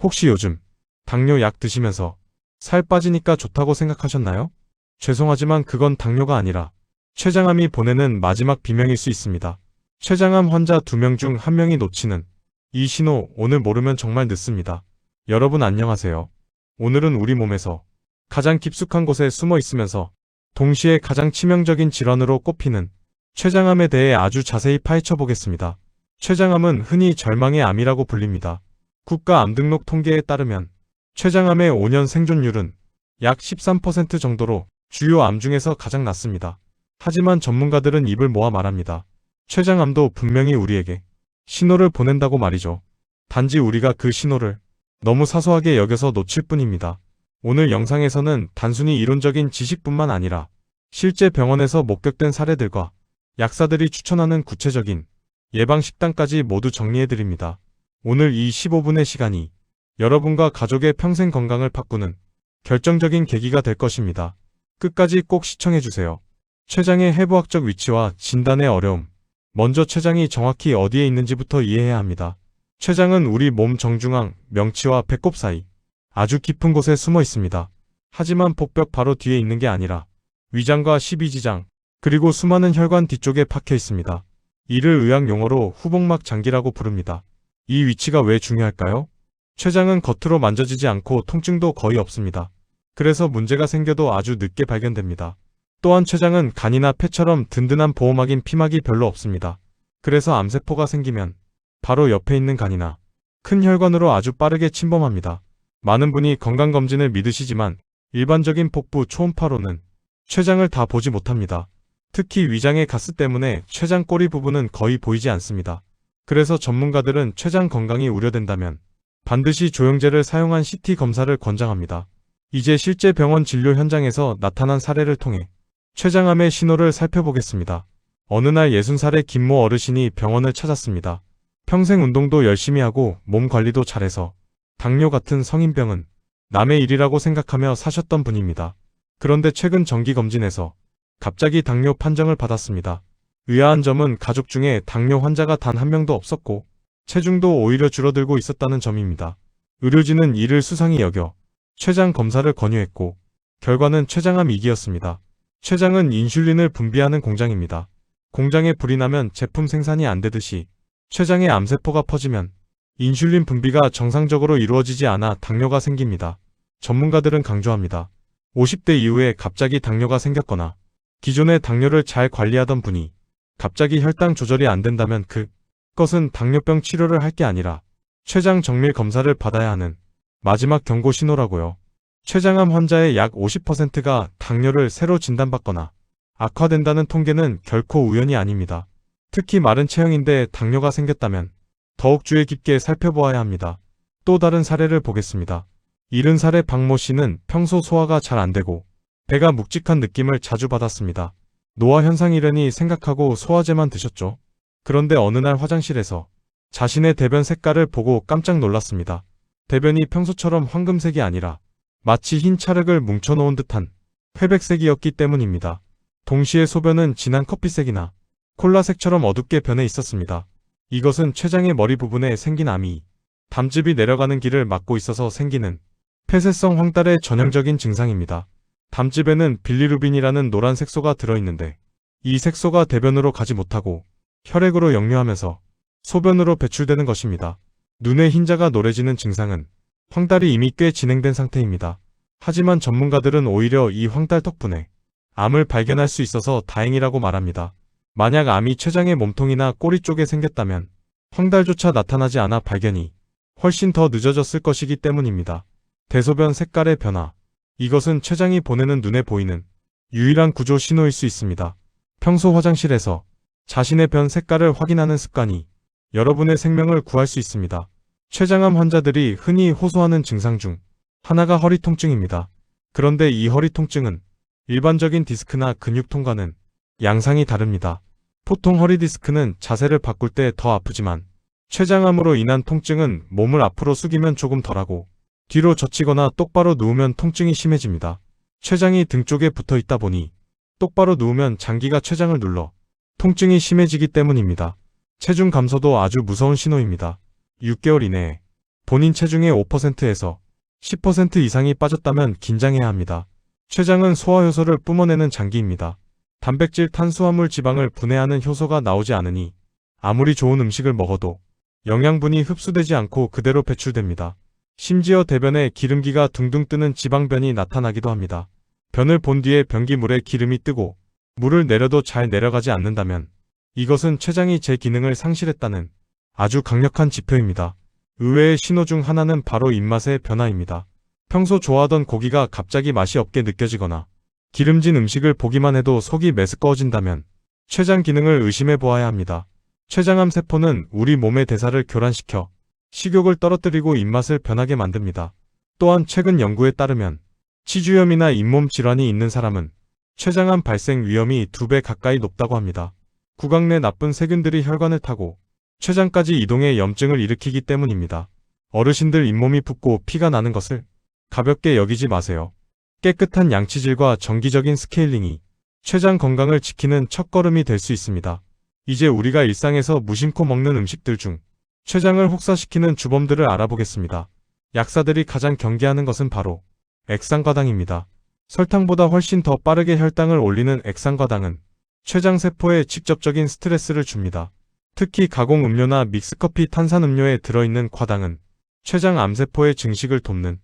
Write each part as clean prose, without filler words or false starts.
혹시 요즘 당뇨 약 드시면서 살 빠지니까 좋다고 생각하셨나요? 죄송하지만 그건 당뇨가 아니라 췌장암이 보내는 마지막 비명일 수 있습니다. 췌장암 환자 2명 중 1명이 놓치는 이 신호 오늘 모르면 정말 늦습니다. 여러분 안녕하세요. 오늘은 우리 몸에서 가장 깊숙한 곳에 숨어 있으면서 동시에 가장 치명적인 질환으로 꼽히는 췌장암에 대해 아주 자세히 파헤쳐 보겠습니다. 췌장암은 흔히 절망의 암이라고 불립니다. 국가암등록 통계에 따르면 췌장암의 5년 생존율은 약 13% 정도로 주요 암 중에서 가장 낮습니다. 하지만 전문가들은 입을 모아 말합니다. 췌장암도 분명히 우리에게 신호를 보낸다고 말이죠. 단지 우리가 그 신호를 너무 사소하게 여겨서 놓칠 뿐입니다. 오늘 영상에서는 단순히 이론적인 지식뿐만 아니라 실제 병원에서 목격된 사례들과 약사들이 추천하는 구체적인 예방 식단까지 모두 정리해드립니다. 오늘 이 15분의 시간이 여러분과 가족의 평생 건강을 바꾸는 결정적인 계기가 될 것입니다. 끝까지 꼭 시청해주세요. 췌장의 해부학적 위치와 진단의 어려움. 먼저 췌장이 정확히 어디에 있는지부터 이해해야 합니다. 췌장은 우리 몸 정중앙, 명치와 배꼽 사이 아주 깊은 곳에 숨어 있습니다. 하지만 복벽 바로 뒤에 있는 게 아니라 위장과 십이지장, 그리고 수많은 혈관 뒤쪽에 박혀 있습니다. 이를 의학 용어로 후복막 장기라고 부릅니다. 이 위치가 왜 중요할까요? 췌장은 겉으로 만져지지 않고 통증도 거의 없습니다. 그래서 문제가 생겨도 아주 늦게 발견됩니다. 또한 췌장은 간이나 폐처럼 든든한 보호막인 피막이 별로 없습니다. 그래서 암세포가 생기면 바로 옆에 있는 간이나 큰 혈관으로 아주 빠르게 침범합니다. 많은 분이 건강검진을 믿으시지만 일반적인 복부 초음파로는 췌장을 다 보지 못합니다. 특히 위장의 가스 때문에 췌장 꼬리 부분은 거의 보이지 않습니다. 그래서 전문가들은 췌장 건강이 우려된다면 반드시 조영제를 사용한 CT 검사를 권장합니다. 이제 실제 병원 진료 현장에서 나타난 사례를 통해 췌장암의 신호를 살펴보겠습니다. 어느 날 60살의 김모 어르신이 병원을 찾았습니다. 평생 운동도 열심히 하고 몸 관리도 잘해서 당뇨 같은 성인병은 남의 일이라고 생각하며 사셨던 분입니다. 그런데 최근 정기검진에서 갑자기 당뇨 판정을 받았습니다. 의아한 점은 가족 중에 당뇨 환자가 단 1명도 없었고 체중도 오히려 줄어들고 있었다는 점입니다. 의료진은 이를 수상히 여겨 췌장 검사를 권유했고 결과는 췌장암 2기였습니다. 췌장은 인슐린을 분비하는 공장입니다. 공장에 불이 나면 제품 생산이 안 되듯이 췌장에 암세포가 퍼지면 인슐린 분비가 정상적으로 이루어지지 않아 당뇨가 생깁니다. 전문가들은 강조합니다. 50대 이후에 갑자기 당뇨가 생겼거나 기존의 당뇨를 잘 관리하던 분이 갑자기 혈당 조절이 안 된다면 그것은 당뇨병 치료를 할 게 아니라 췌장 정밀 검사를 받아야 하는 마지막 경고 신호라고요. 췌장암 환자의 약 50%가 당뇨를 새로 진단받거나 악화된다는 통계는 결코 우연이 아닙니다. 특히 마른 체형인데 당뇨가 생겼다면 더욱 주의 깊게 살펴보아야 합니다. 또 다른 사례를 보겠습니다. 70살의 박모 씨는 평소 소화가 잘 안 되고 배가 묵직한 느낌을 자주 받았습니다. 노화 현상이려니 생각하고 소화제만 드셨죠. 그런데 어느 날 화장실에서 자신의 대변 색깔을 보고 깜짝 놀랐습니다. 대변이 평소처럼 황금색이 아니라 마치 흰 찰흙을 뭉쳐놓은 듯한 회백색이었기 때문입니다. 동시에 소변은 진한 커피색이나 콜라색처럼 어둡게 변해 있었습니다. 이것은 췌장의 머리 부분에 생긴 암이 담즙이 내려가는 길을 막고 있어서 생기는 폐쇄성 황달의 전형적인 증상입니다. 담즙에는 빌리루빈이라는 노란 색소가 들어있는데 이 색소가 대변으로 가지 못하고 혈액으로 역류하면서 소변으로 배출되는 것입니다. 눈의 흰자가 노래지는 증상은 황달이 이미 꽤 진행된 상태입니다. 하지만 전문가들은 오히려 이 황달 덕분에 암을 발견할 수 있어서 다행이라고 말합니다. 만약 암이 췌장의 몸통이나 꼬리 쪽에 생겼다면 황달조차 나타나지 않아 발견이 훨씬 더 늦어졌을 것이기 때문입니다. 대소변 색깔의 변화. 이것은 췌장이 보내는 눈에 보이는 유일한 구조 신호일 수 있습니다. 평소 화장실에서 자신의 변 색깔을 확인하는 습관이 여러분의 생명을 구할 수 있습니다. 췌장암 환자들이 흔히 호소하는 증상 중 하나가 허리 통증입니다. 그런데 이 허리 통증은 일반적인 디스크나 근육통과는 양상이 다릅니다. 보통 허리 디스크는 자세를 바꿀 때 더 아프지만 췌장암으로 인한 통증은 몸을 앞으로 숙이면 조금 덜하고 뒤로 젖히거나 똑바로 누우면 통증이 심해집니다. 췌장이 등 쪽에 붙어 있다 보니 똑바로 누우면 장기가 췌장을 눌러 통증이 심해지기 때문입니다. 체중 감소도 아주 무서운 신호입니다. 6개월 이내에 본인 체중의 5%에서 10% 이상이 빠졌다면 긴장해야 합니다. 췌장은 소화효소를 뿜어내는 장기입니다. 단백질, 탄수화물, 지방을 분해하는 효소가 나오지 않으니 아무리 좋은 음식을 먹어도 영양분이 흡수되지 않고 그대로 배출됩니다. 심지어 대변에 기름기가 둥둥 뜨는 지방변이 나타나기도 합니다. 변을 본 뒤에 변기물에 기름이 뜨고 물을 내려도 잘 내려가지 않는다면 이것은 췌장이 제 기능을 상실했다는 아주 강력한 지표입니다. 의외의 신호 중 하나는 바로 입맛의 변화입니다. 평소 좋아하던 고기가 갑자기 맛이 없게 느껴지거나 기름진 음식을 보기만 해도 속이 메스꺼워진다면 췌장 기능을 의심해 보아야 합니다. 췌장암 세포는 우리 몸의 대사를 교란시켜 식욕을 떨어뜨리고 입맛을 변하게 만듭니다. 또한 최근 연구에 따르면 치주염이나 잇몸 질환이 있는 사람은 췌장암 발생 위험이 2배 가까이 높다고 합니다. 구강 내 나쁜 세균들이 혈관을 타고 췌장까지 이동해 염증을 일으키기 때문입니다. 어르신들 잇몸이 붓고 피가 나는 것을 가볍게 여기지 마세요. 깨끗한 양치질과 정기적인 스케일링이 췌장 건강을 지키는 첫걸음이 될 수 있습니다. 이제 우리가 일상에서 무심코 먹는 음식들 중 췌장을 혹사시키는 주범들을 알아보겠습니다. 약사들이 가장 경계하는 것은 바로 액상과당입니다. 설탕보다 훨씬 더 빠르게 혈당을 올리는 액상과당은 췌장세포에 직접적인 스트레스를 줍니다. 특히 가공음료나 믹스커피, 탄산음료에 들어있는 과당은 췌장 암세포의 증식을 돕는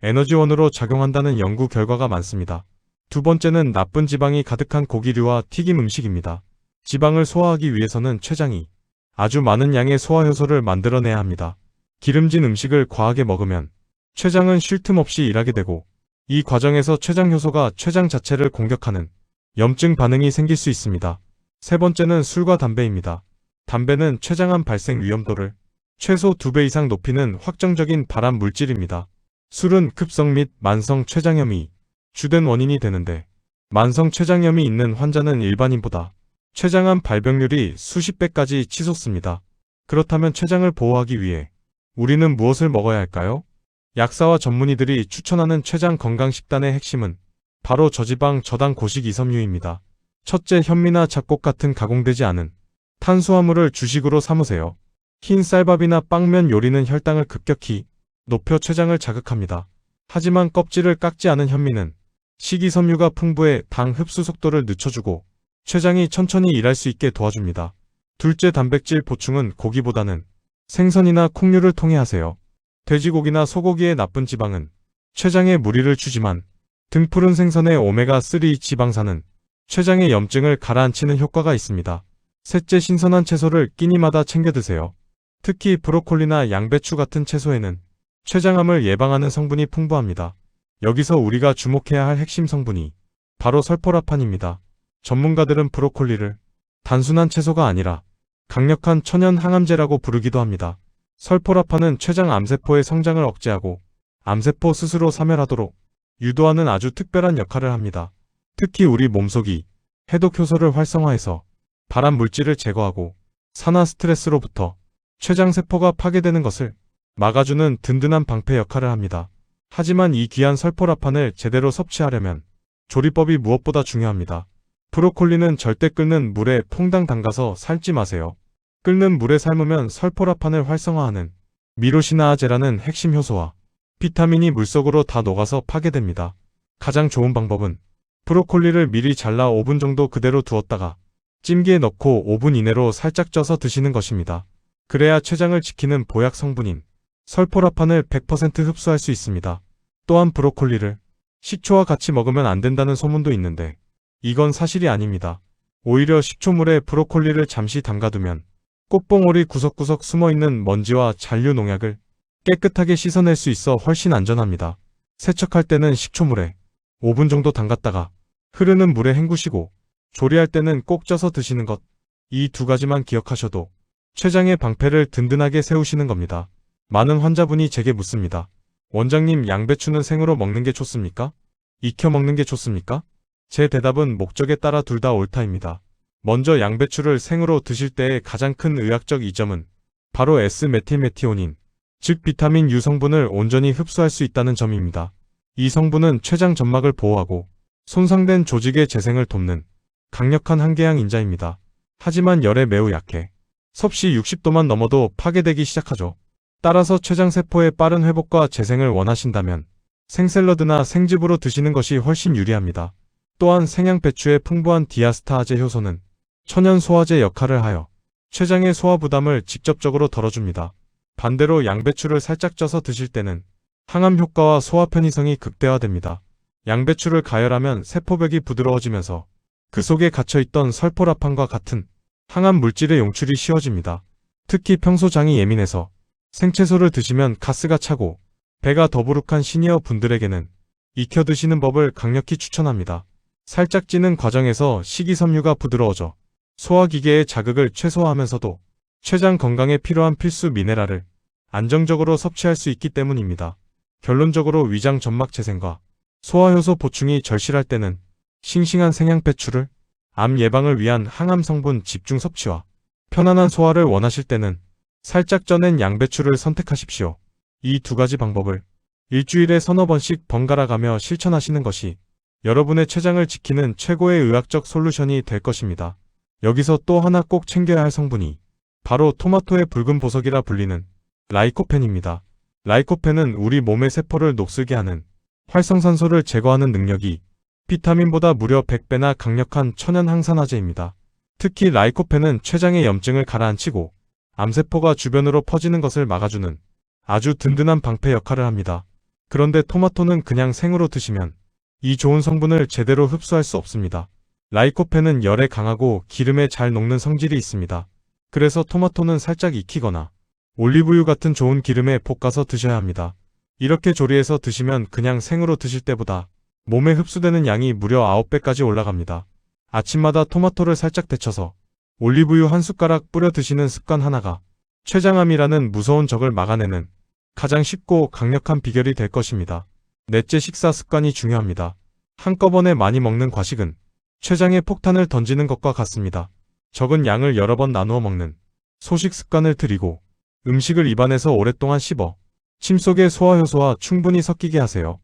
에너지원으로 작용한다는 연구 결과가 많습니다. 두 번째는 나쁜 지방이 가득한 고기류와 튀김 음식입니다. 지방을 소화하기 위해서는 췌장이 아주 많은 양의 소화효소를 만들어내야 합니다. 기름진 음식을 과하게 먹으면 췌장은 쉴 틈 없이 일하게 되고 이 과정에서 췌장효소가 췌장 자체를 공격하는 염증 반응이 생길 수 있습니다. 세 번째는 술과 담배입니다. 담배는 췌장암 발생 위험도를 최소 2배 이상 높이는 확정적인 발암 물질입니다. 술은 급성 및 만성 췌장염이 주된 원인이 되는데 만성 췌장염이 있는 환자는 일반인보다 췌장암 발병률이 수십 배까지 치솟습니다. 그렇다면 췌장을 보호하기 위해 우리는 무엇을 먹어야 할까요? 약사와 전문의들이 추천하는 췌장 건강 식단의 핵심은 바로 저지방 저당 고식 이섬유입니다. 첫째, 현미나 잡곡 같은 가공되지 않은 탄수화물을 주식으로 삼으세요. 흰 쌀밥이나 빵면 요리는 혈당을 급격히 높여 췌장을 자극합니다. 하지만 껍질을 깎지 않은 현미는 식이섬유가 풍부해 당 흡수 속도를 늦춰주고 췌장이 천천히 일할 수 있게 도와줍니다. 둘째, 단백질 보충은 고기보다는 생선이나 콩류를 통해 하세요. 돼지고기나 소고기의 나쁜 지방은 췌장에 무리를 주지만 등푸른 생선의 오메가3 지방산은 췌장의 염증을 가라앉히는 효과가 있습니다. 셋째, 신선한 채소를 끼니마다 챙겨 드세요. 특히 브로콜리나 양배추 같은 채소에는 췌장암을 예방하는 성분이 풍부합니다. 여기서 우리가 주목해야 할 핵심 성분이 바로 설포라판입니다. 전문가들은 브로콜리를 단순한 채소가 아니라 강력한 천연 항암제라고 부르기도 합니다. 설포라판은 췌장 암세포의 성장을 억제하고 암세포 스스로 사멸하도록 유도하는 아주 특별한 역할을 합니다. 특히 우리 몸속이 해독 효소를 활성화해서 발암 물질을 제거하고 산화 스트레스로부터 췌장세포가 파괴되는 것을 막아주는 든든한 방패 역할을 합니다. 하지만 이 귀한 설포라판을 제대로 섭취하려면 조리법이 무엇보다 중요합니다. 브로콜리는 절대 끓는 물에 퐁당 담가서 삶지 마세요. 끓는 물에 삶으면 설포라판을 활성화하는 미로시나아제라는 핵심 효소와 비타민이 물속으로 다 녹아서 파괴됩니다. 가장 좋은 방법은 브로콜리를 미리 잘라 5분 정도 그대로 두었다가 찜기에 넣고 5분 이내로 살짝 쪄서 드시는 것입니다. 그래야 췌장을 지키는 보약 성분인 설포라판을 100% 흡수할 수 있습니다. 또한 브로콜리를 식초와 같이 먹으면 안 된다는 소문도 있는데 이건 사실이 아닙니다. 오히려 식초물에 브로콜리를 잠시 담가두면 꽃봉오리 구석구석 숨어있는 먼지와 잔류 농약을 깨끗하게 씻어낼 수 있어 훨씬 안전합니다. 세척할 때는 식초물에 5분 정도 담갔다가 흐르는 물에 헹구시고 조리할 때는 꼭 쪄서 드시는 것. 이 두 가지만 기억하셔도 췌장의 방패를 든든하게 세우시는 겁니다. 많은 환자분이 제게 묻습니다. 원장님, 양배추는 생으로 먹는 게 좋습니까? 익혀 먹는 게 좋습니까? 제 대답은 목적에 따라 둘 다 옳다입니다. 먼저 양배추를 생으로 드실 때의 가장 큰 의학적 이점은 바로 S-메틸메티오닌, 즉 비타민 U 성분을 온전히 흡수할 수 있다는 점입니다. 이 성분은 췌장 점막을 보호하고 손상된 조직의 재생을 돕는 강력한 항계양 인자입니다. 하지만 열에 매우 약해 섭씨 60도만 넘어도 파괴되기 시작하죠. 따라서 췌장세포의 빠른 회복과 재생을 원하신다면 생샐러드나 생즙으로 드시는 것이 훨씬 유리합니다. 또한 생양배추의 풍부한 디아스타아제 효소는 천연 소화제 역할을 하여 췌장의 소화 부담을 직접적으로 덜어줍니다. 반대로 양배추를 살짝 쪄서 드실 때는 항암 효과와 소화 편의성이 극대화됩니다. 양배추를 가열하면 세포벽이 부드러워지면서 그 속에 갇혀있던 설포라판과 같은 항암 물질의 용출이 쉬워집니다. 특히 평소 장이 예민해서 생채소를 드시면 가스가 차고 배가 더부룩한 시니어 분들에게는 익혀 드시는 법을 강력히 추천합니다. 살짝 찌는 과정에서 식이섬유가 부드러워져 소화기계의 자극을 최소화하면서도 췌장 건강에 필요한 필수 미네랄을 안정적으로 섭취할 수 있기 때문입니다. 결론적으로 위장 점막 재생과 소화효소 보충이 절실할 때는 싱싱한 생양배추를, 암 예방을 위한 항암 성분 집중 섭취와 편안한 소화를 원하실 때는 살짝 쪄낸 양배추를 선택하십시오. 이 두 가지 방법을 일주일에 서너 번씩 번갈아가며 실천하시는 것이 여러분의 췌장을 지키는 최고의 의학적 솔루션이 될 것입니다. 여기서 또 하나 꼭 챙겨야 할 성분이 바로 토마토의 붉은 보석이라 불리는 라이코펜입니다. 라이코펜은 우리 몸의 세포를 녹슬게 하는 활성산소를 제거하는 능력이 비타민보다 무려 100배나 강력한 천연 항산화제입니다. 특히 라이코펜은 췌장의 염증을 가라앉히고 암세포가 주변으로 퍼지는 것을 막아주는 아주 든든한 방패 역할을 합니다. 그런데 토마토는 그냥 생으로 드시면 이 좋은 성분을 제대로 흡수할 수 없습니다. 라이코펜은 열에 강하고 기름에 잘 녹는 성질이 있습니다. 그래서 토마토는 살짝 익히거나 올리브유 같은 좋은 기름에 볶아서 드셔야 합니다. 이렇게 조리해서 드시면 그냥 생으로 드실 때보다 몸에 흡수되는 양이 무려 9배까지 올라갑니다. 아침마다 토마토를 살짝 데쳐서 올리브유 한 숟가락 뿌려 드시는 습관 하나가 췌장암이라는 무서운 적을 막아내는 가장 쉽고 강력한 비결이 될 것입니다. 넷째, 식사 습관이 중요합니다. 한꺼번에 많이 먹는 과식은 췌장에 폭탄을 던지는 것과 같습니다. 적은 양을 여러 번 나누어 먹는 소식 습관을 들이고 음식을 입안에서 오랫동안 씹어 침 속의 소화효소와 충분히 섞이게 하세요.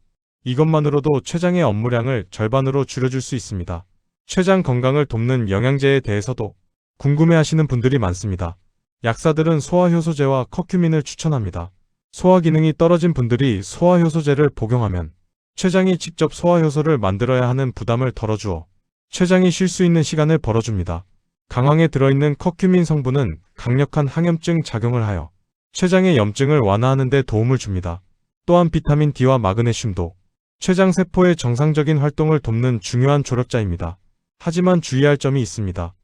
이것만으로도 췌장의 업무량을 절반으로 줄여줄 수 있습니다. 췌장 건강을 돕는 영양제에 대해서도 궁금해하시는 분들이 많습니다. 약사들은 소화효소제와 커큐민을 추천합니다. 소화 기능이 떨어진 분들이 소화효소제를 복용하면 췌장이 직접 소화효소를 만들어야 하는 부담을 덜어주어 췌장이 쉴 수 있는 시간을 벌어줍니다. 강황에 들어있는 커큐민 성분은 강력한 항염증 작용을 하여 췌장의 염증을 완화하는 데 도움을 줍니다. 또한 비타민 D와 마그네슘도 췌장 세포의 정상적인 활동을 돕는 중요한 조력자입니다. 하지만 주의할 점이 있습니다.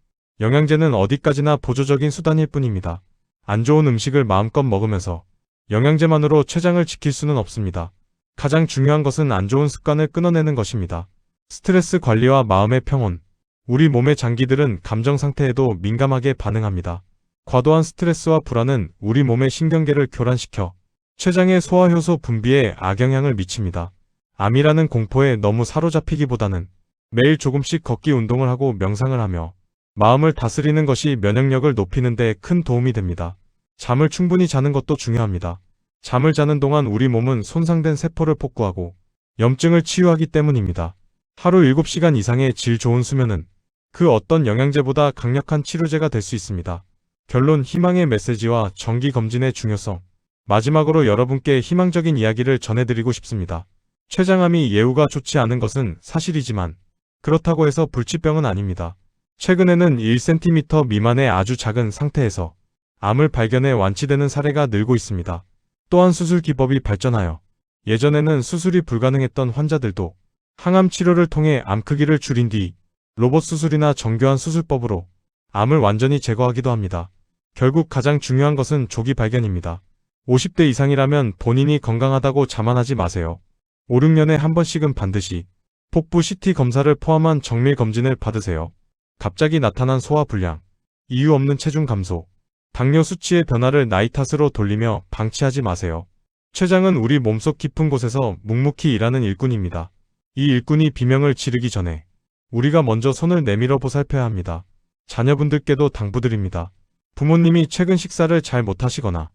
영양제는 어디까지나 보조적인 수단일 뿐입니다. 안 좋은 음식을 마음껏 먹으면서 영양제만으로 췌장을 지킬 수는 없습니다. 가장 중요한 것은 안 좋은 습관을 끊어내는 것입니다. 스트레스 관리와 마음의 평온. 우리 몸의 장기들은 감정 상태에도 민감하게 반응합니다. 과도한 스트레스와 불안은 우리 몸의 신경계를 교란시켜 췌장의 소화효소 분비에 악영향을 미칩니다. 암이라는 공포에 너무 사로잡히기보다는 매일 조금씩 걷기 운동을 하고 명상을 하며 마음을 다스리는 것이 면역력을 높이는 데 큰 도움이 됩니다. 잠을 충분히 자는 것도 중요합니다. 잠을 자는 동안 우리 몸은 손상된 세포를 복구하고 염증을 치유하기 때문입니다. 하루 7시간 이상의 질 좋은 수면은 그 어떤 영양제보다 강력한 치료제가 될 수 있습니다. 결론, 희망의 메시지와 정기검진의 중요성. 마지막으로 여러분께 희망적인 이야기를 전해드리고 싶습니다. 췌장암이 예후가 좋지 않은 것은 사실이지만 그렇다고 해서 불치병은 아닙니다. 최근에는 1cm 미만의 아주 작은 상태에서 암을 발견해 완치되는 사례가 늘고 있습니다. 또한 수술 기법이 발전하여 예전에는 수술이 불가능했던 환자들도 항암 치료를 통해 암 크기를 줄인 뒤 로봇 수술이나 정교한 수술법으로 암을 완전히 제거하기도 합니다. 결국 가장 중요한 것은 조기 발견입니다. 50대 이상이라면 본인이 건강하다고 자만하지 마세요. 5, 6년에 한 번씩은 반드시 복부 CT 검사를 포함한 정밀 검진을 받으세요. 갑자기 나타난 소화불량, 이유 없는 체중 감소, 당뇨 수치의 변화를 나이 탓으로 돌리며 방치하지 마세요. 췌장은 우리 몸속 깊은 곳에서 묵묵히 일하는 일꾼입니다. 이 일꾼이 비명을 지르기 전에 우리가 먼저 손을 내밀어 보살펴야 합니다. 자녀분들께도 당부드립니다. 부모님이 최근 식사를 잘 못하시거나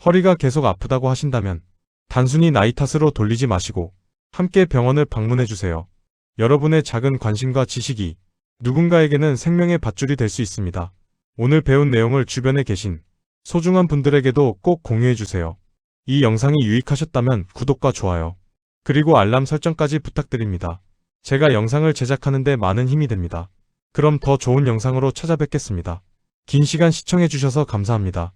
허리가 계속 아프다고 하신다면 단순히 나이 탓으로 돌리지 마시고 함께 병원을 방문해주세요. 여러분의 작은 관심과 지식이 누군가에게는 생명의 밧줄이 될 수 있습니다. 오늘 배운 내용을 주변에 계신 소중한 분들에게도 꼭 공유해주세요. 이 영상이 유익하셨다면 구독과 좋아요, 그리고 알람 설정까지 부탁드립니다. 제가 영상을 제작하는 데 많은 힘이 됩니다. 그럼 더 좋은 영상으로 찾아뵙겠습니다. 긴 시간 시청해주셔서 감사합니다.